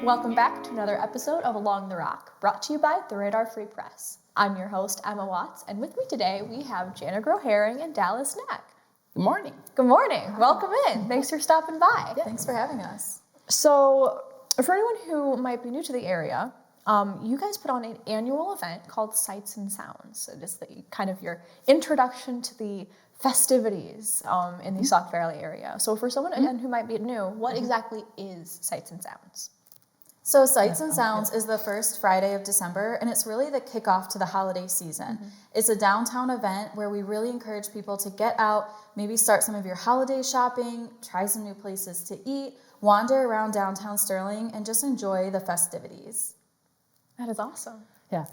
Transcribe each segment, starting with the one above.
Welcome back to another episode of Along the Rock, brought to you by the Radar Free Press. I'm your host, Emma Watts, and with me today we have Jana Groharing and Dallas Knack. Good morning. Good morning. Welcome in. Thanks for stopping by. Yeah, thanks for having us. So, for anyone who might be new to the area, you guys put on an annual event called Sights and Sounds. It is kind of your introduction to the festivities in the Sauk Valley area. So for someone again who might be new, what exactly is Sights and Sounds? So Sights and Sounds is the first Friday of December, and it's really the kickoff to the holiday season. It's a downtown event where we really encourage people to get out, maybe start some of your holiday shopping, try some new places to eat, wander around downtown Sterling, and just enjoy the festivities. That is awesome. Yeah,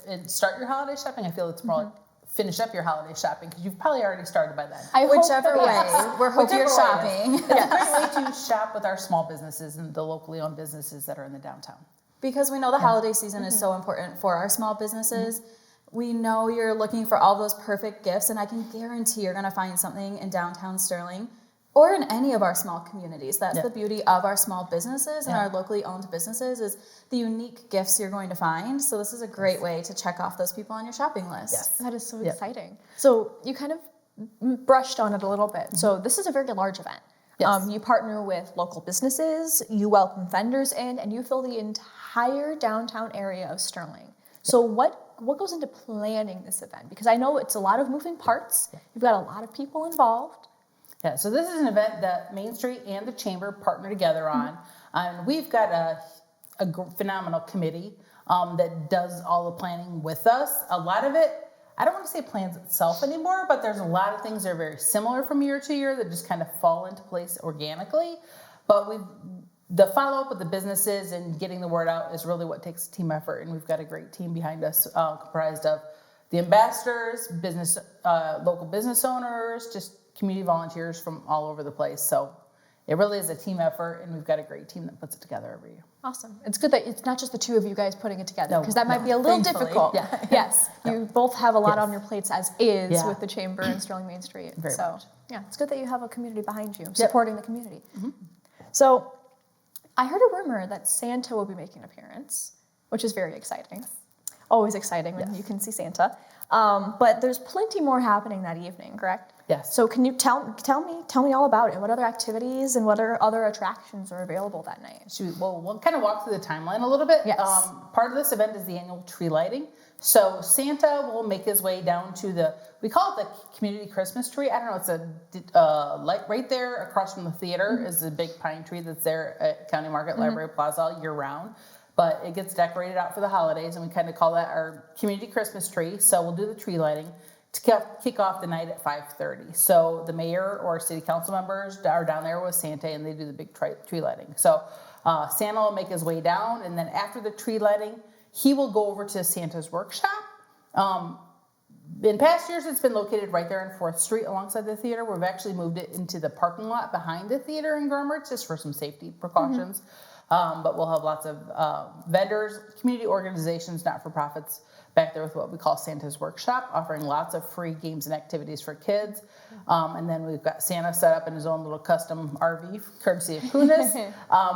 and start your holiday shopping. I feel it's more like finish up your holiday shopping because you've probably already started by then. Whichever way, we're hoping you're shopping. It's a great way to shop with our small businesses and the locally owned businesses that are in the downtown. Because we know the holiday season is so important for our small businesses. We know you're looking for all those perfect gifts, and I can guarantee you're going to find something in downtown Sterling or in any of our small communities. That's the beauty of our small businesses and our locally owned businesses is the unique gifts you're going to find. So this is a great way to check off those people on your shopping list. Yes. That is so exciting. So you kind of brushed on it a little bit. So this is a very large event. Yes. You partner with local businesses, you welcome vendors in, and you fill the entire downtown area of Sterling. So what goes into planning this event? Because I know it's a lot of moving parts. You've got a lot of people involved. Yeah, so this is an event that Main Street and the Chamber partner together on. And we've got a phenomenal committee that does all the planning with us. A lot of it, I don't want to say plans itself anymore, but there's a lot of things that are very similar from year to year that just kind of fall into place organically. But the follow-up with the businesses and getting the word out is really what takes team effort. And we've got a great team behind us comprised of the ambassadors, local business owners, just community volunteers from all over the place. So it really is a team effort, and we've got a great team that puts it together every year. Awesome. It's good that it's not just the two of you guys putting it together, because that might be a little difficult. Yeah. Yes, you both have a lot on your plates as is with the Chamber and Sterling Main Street. Very much. Yeah, it's good that you have a community behind you, supporting the community. So I heard a rumor that Santa will be making an appearance, which is very exciting. Always exciting when you can see Santa. But there's plenty more happening that evening, correct? Yes. So can you tell me all about it? What other activities and what other attractions are available that night? We'll kind of walk through the timeline a little bit. Yes. Part of this event is the annual tree lighting. So Santa will make his way down to we call it the community Christmas tree. I don't know, it's a light right there across from the theater is a big pine tree that's there at County Market Library Plaza all year round. But it gets decorated out for the holidays, and we kind of call that our community Christmas tree. So we'll do the tree lighting to kick off the night at 5:30. So the mayor or city council members are down there with Santa, and they do the big tree lighting. So Santa will make his way down, and then after the tree lighting, he will go over to Santa's workshop. In past years, it's been located right there on 4th Street alongside the theater. We've actually moved it into the parking lot behind the theater in Groharing just for some safety precautions. But we'll have lots of vendors, community organizations, not-for-profits back there with what we call Santa's Workshop, offering lots of free games and activities for kids. And then we've got Santa set up in his own little custom RV, courtesy of Kunis,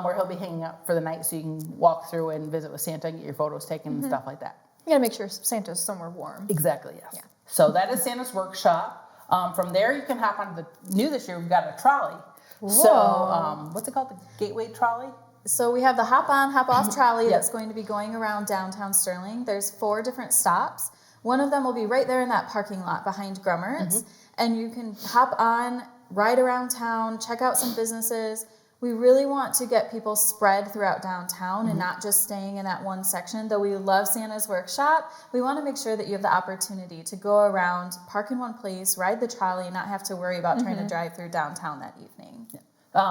where he'll be hanging out for the night so you can walk through and visit with Santa and get your photos taken and stuff like that. You gotta make sure Santa's somewhere warm. Exactly, yes. Yeah. So that is Santa's Workshop. From there, you can hop on new this year, we've got a trolley. Whoa. So what's it called, the Gateway Trolley? So we have the hop on, hop off trolley that's going to be going around downtown Sterling. There's 4 different stops. One of them will be right there in that parking lot behind Grummer's. And you can hop on, ride around town, check out some businesses. We really want to get people spread throughout downtown and not just staying in that one section. Though we love Santa's Workshop, we want to make sure that you have the opportunity to go around, park in one place, ride the trolley, and not have to worry about trying to drive through downtown that evening.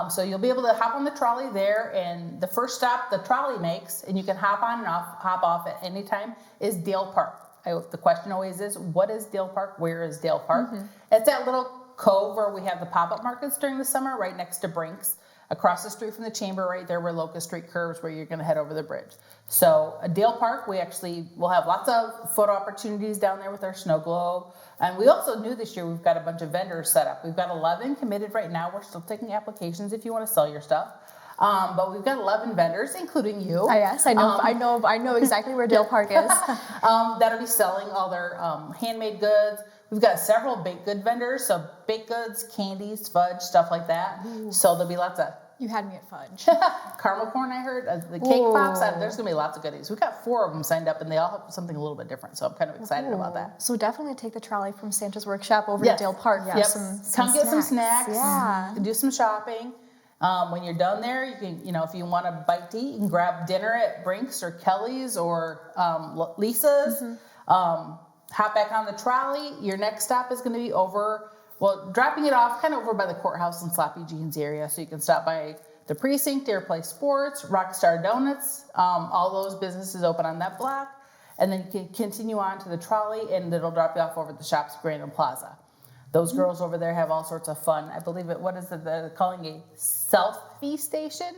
So you'll be able to hop on the trolley there, and the first stop the trolley makes, and you can hop on and hop off at any time, is Dale Park. The question always is, what is Dale Park? Where is Dale Park? It's that little cove where we have the pop-up markets during the summer, right next to Brinks. Across the street from the Chamber, right there where Locust Street curves, where you're going to head over the bridge. So Dale Park, we actually will have lots of photo opportunities down there with our snow globe. And we also knew this year we've got a bunch of vendors set up. We've got 11 committed right now. We're still taking applications if you want to sell your stuff. But we've got 11 vendors, including you. Yes, I know exactly where Dale Park is. That'll be selling all their handmade goods. We've got several baked good vendors, so baked goods, candies, fudge, stuff like that. Ooh. So there'll be lots of... You had me at fudge. Caramel corn, I heard. The cake pops. There's going to be lots of goodies. We've got 4 of them signed up, and they all have something a little bit different, so I'm kind of excited about that. So definitely take the trolley from Santa's Workshop over to Dale Park for some Come get some snacks. Yeah. Do some shopping. When you're done there, you can, if you want a bite to eat, you can grab dinner at Brink's or Kelly's or Lisa's. Hop back on the trolley. Your next stop is going to be dropping it off kind of over by the courthouse and Sloppy Jeans area. So you can stop by the precinct, Airplay Sports, Rockstar Donuts, all those businesses open on that block. And then you can continue on to the trolley and it'll drop you off over at the shops, Grand and Plaza. Those girls over there have all sorts of fun. I believe they're calling a selfie station.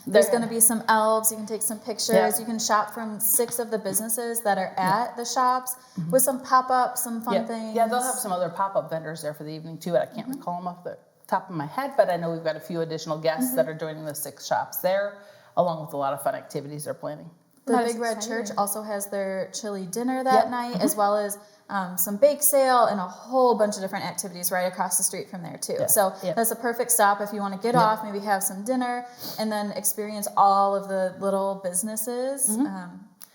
There's going to be some elves. You can take some pictures. Yeah. You can shop from 6 of the businesses that are at the shops with some pop-ups, some fun things. Yeah, they'll have some other pop-up vendors there for the evening too. I can't recall them off the top of my head, but I know we've got a few additional guests that are joining the 6 shops there, along with a lot of fun activities they're planning. The Big Red Church also has their chili dinner that night, as well as some bake sale and a whole bunch of different activities right across the street from there too. So that's a perfect stop if you want to get off, maybe have some dinner, and then experience all of the little businesses.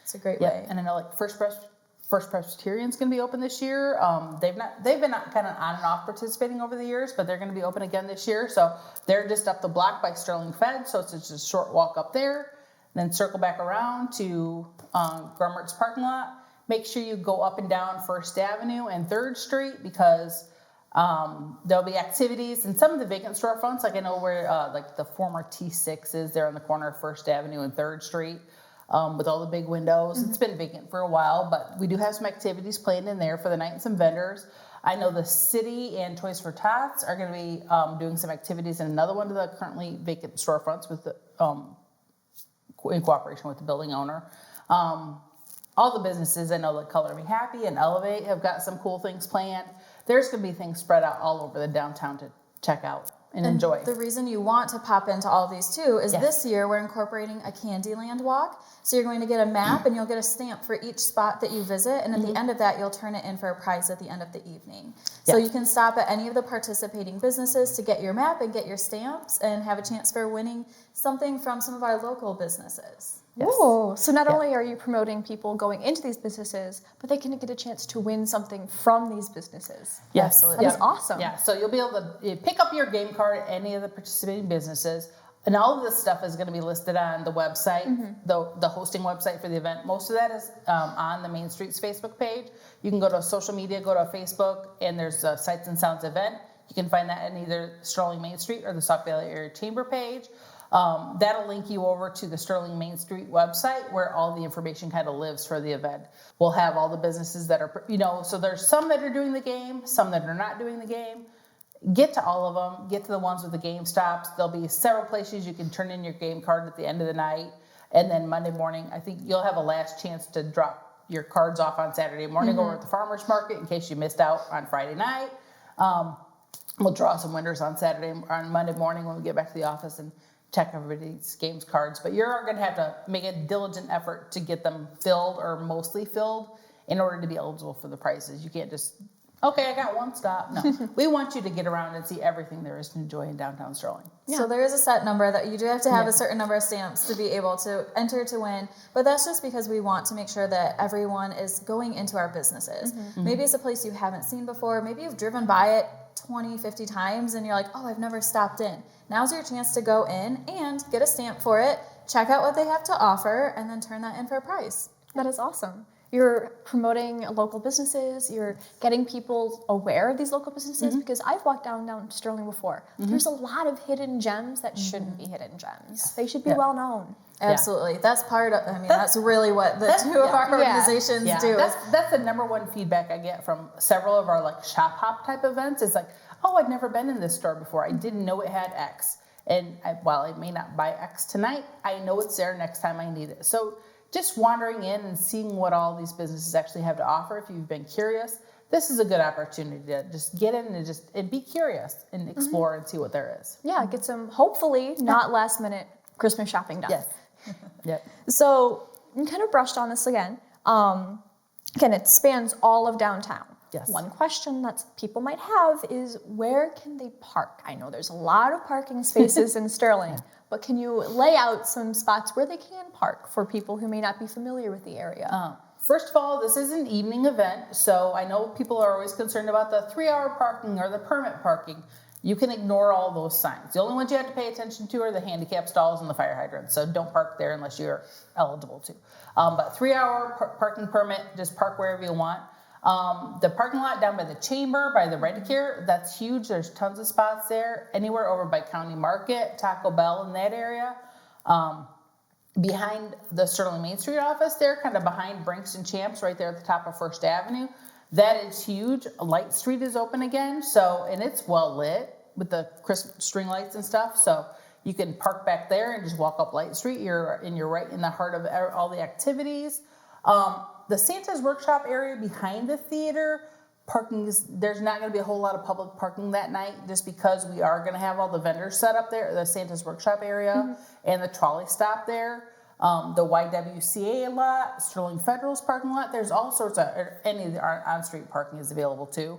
It's a great way. And I know First Presbyterian's going to be open this year. They've been kind of on and off participating over the years, but they're going to be open again this year. So they're just up the block by Sterling Fed, so it's just a short walk up there. Then circle back around to Grummert's parking lot. Make sure you go up and down First Avenue and 3rd Street because there'll be activities and some of the vacant storefronts. Like I know where the former T6 is there on the corner of First Avenue and 3rd Street with all the big windows. It's been vacant for a while, but we do have some activities planned in there for the night and some vendors. I know the city and Toys for Tots are going to be doing some activities in another one of the currently vacant storefronts with the in cooperation with the building owner. All the businesses, I know like Color Me Happy and Elevate have got some cool things planned. There's going to be things spread out all over the downtown to check out and enjoy. The reason you want to pop into all these too is this year we're incorporating a Candyland Walk. So you're going to get a map and you'll get a stamp for each spot that you visit. And at the end of that, you'll turn it in for a prize at the end of the evening. So you can stop at any of the participating businesses to get your map and get your stamps and have a chance for winning something from some of our local businesses. Yes. Oh, so not only are you promoting people going into these businesses, but they can get a chance to win something from these businesses. Yes. That is awesome. Yeah, so you'll be able to pick up your game card at any of the participating businesses. And all of this stuff is going to be listed on the website, the hosting website for the event. Most of that is on the Main Street's Facebook page. You can go to social media, go to Facebook, and there's a Sights and Sounds event. You can find that in either Sterling Main Street or the Sauk Valley Area Chamber page. That'll link you over to the Sterling Main Street website where all the information kind of lives for the event. We'll have all the businesses that are, so there's some that are doing the game, some that are not doing the game. Get to all of them. Get to the ones with the game stops. There'll be several places you can turn in your game card at the end of the night. And then Monday morning, I think you'll have a last chance to drop your cards off on Saturday morning over at the farmer's market in case you missed out on Friday night. We'll draw some winners on Monday morning when we get back to the office and check everybody's games cards. But you're going to have to make a diligent effort to get them filled or mostly filled in order to be eligible for the prizes. You can't just... Okay, I got one stop. No, we want you to get around and see everything there is to enjoy in downtown Sterling. Yeah. So there is a set number that you do have to have a certain number of stamps to be able to enter to win. But that's just because we want to make sure that everyone is going into our businesses. Maybe it's a place you haven't seen before. Maybe you've driven by it 20, 50 times and you're like, oh, I've never stopped in. Now's your chance to go in and get a stamp for it, check out what they have to offer, and then turn that in for a prize. That is awesome. You're promoting local businesses. You're getting people aware of these local businesses because I've walked down Sterling before. There's a lot of hidden gems that shouldn't be hidden gems. They should be well known. Absolutely. That's part of, that's really what the two of our organizations do. That's the number one feedback I get from several of our shop hop type events is oh, I'd never been in this store before. I didn't know it had X. And while I may not buy X tonight, I know it's there next time I need it. So just wandering in and seeing what all these businesses actually have to offer, if you've been curious, this is a good opportunity to just get in and be curious and explore and see what there is. Yeah, get some, hopefully, not last minute Christmas shopping done. Yes. Yep. So you kind of brushed on this again. Again, it spans all of downtown. Yes. One question that people might have is, where can they park? I know there's a lot of parking spaces in Sterling, but can you lay out some spots where they can park for people who may not be familiar with the area? First of all, this is an evening event, so I know people are always concerned about the 3-hour parking or the permit parking. You can ignore all those signs. The only ones you have to pay attention to are the handicap stalls and the fire hydrants, so don't park there unless you're eligible to. But 3-hour parking permit, just park wherever you want. The parking lot down by the chamber, by the Redicare, that's huge. There's tons of spots there. Anywhere over by County Market, Taco Bell in that area. Behind the Sterling Main Street office there, kind of behind Brinks and Champs, right there at the top of First Avenue. That is huge. Light Street is open again, and it's well lit with the Christmas string lights and stuff. So you can park back there and just walk up Light Street. You're right in the heart of all the activities. The Santa's Workshop area behind the theater, there's not going to be a whole lot of public parking that night, just because we are going to have all the vendors set up there, the Santa's Workshop area and the trolley stop there. The YWCA lot, Sterling Federal's parking lot, there's all sorts of, any of the on-street parking is available too.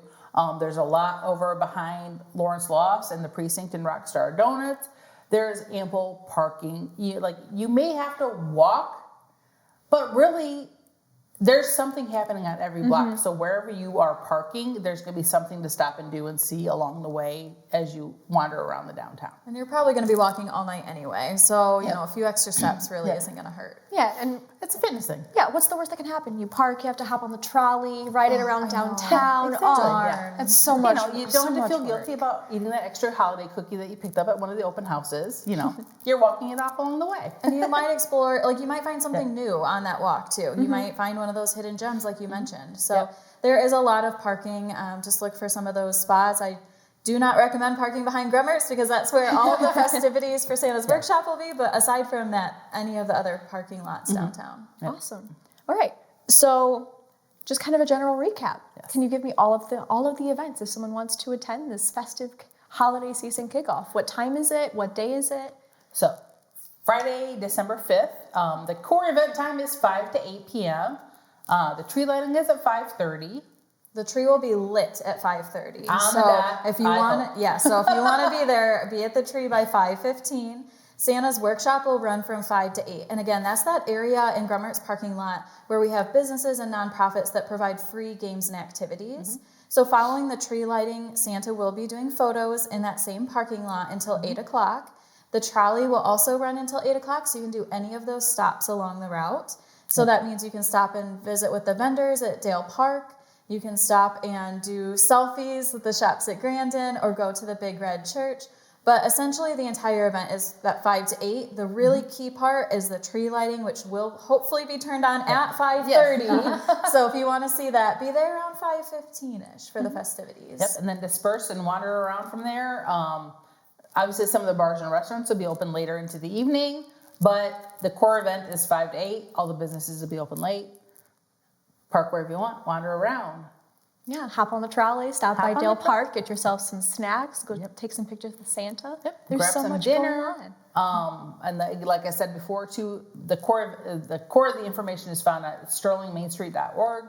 There's a lot over behind Lawrence Lofts and the Precinct and Rockstar Donuts. There's ample parking. You may have to walk, but really, there's something happening on every block. So wherever you are parking, there's going to be something to stop and do and see along the way as you wander around the downtown. And you're probably going to be walking all night anyway. So, you know, a few extra steps really isn't going to hurt. Yeah, and it's a fitness thing. Yeah, what's the worst that can happen? You park, you have to hop on the trolley, ride it around downtown. Exactly. It's so much. You don't have to feel guilty about eating that extra holiday cookie that you picked up at one of the open houses. You're walking it off along the way. And you might explore, you might find something new on that walk too. You might find one of those hidden gems like you mentioned. So there is a lot of parking. Just look for some of those spots. I do not recommend parking behind Grummer's because that's where all of the festivities for Santa's Workshop will be. But aside from that, any of the other parking lots downtown. Awesome. All right. So just kind of a general recap. Yes. Can you give me all of the events if someone wants to attend this festive holiday season kickoff? What time is it? What day is it? So Friday, December 5th. The core event time is 5 to 8 p.m. The tree lighting is at 5:30. The tree will be lit at 5:30. So if you want to be there, be at the tree by 5:15. Santa's Workshop will run from 5 to 8. And again, that's that area in Grummer's parking lot where we have businesses and nonprofits that provide free games and activities. So following the tree lighting, Santa will be doing photos in that same parking lot until 8 o'clock. The trolley will also run until 8 o'clock, so you can do any of those stops along the route. So that means you can stop and visit with the vendors at Dale Park. You can stop and do selfies with the shops at Grandin or go to the Big Red Church. But essentially the entire event is that 5 to 8. The really key part is the tree lighting, which will hopefully be turned on at 5:30. So if you want to see that, be there around 5:15-ish for the festivities. Yep, and then disperse and wander around from there. Obviously some of the bars and restaurants will be open later into the evening, but the core event is 5 to 8. All the businesses will be open late. Park wherever you want, wander around. Yeah, hop on the trolley, stop by Dale Park, get yourself some snacks, go take some pictures with Santa. There's grab so some much dinner. And like I said before, too, the core of the information is found at sterlingmainstreet.org.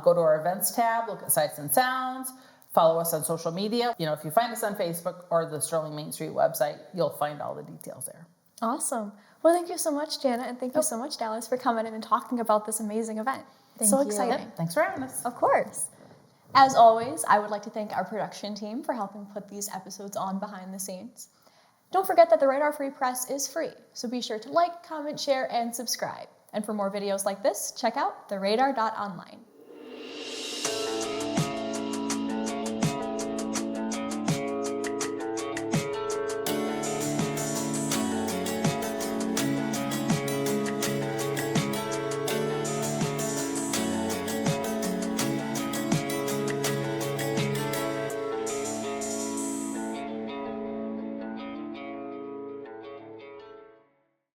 Go to our events tab, look at sights and sounds, follow us on social media. If you find us on Facebook or the Sterling Main Street website, you'll find all the details there. Awesome. Well, thank you so much, Jana, and thank you so much, Dallas, for coming in and talking about this amazing event. Thank you. Exciting. Yep. Thanks for having us. Of course. As always, I would like to thank our production team for helping put these episodes on behind the scenes. Don't forget that the Radar Free Press is free, so be sure to like, comment, share, and subscribe. And for more videos like this, check out theradar.online.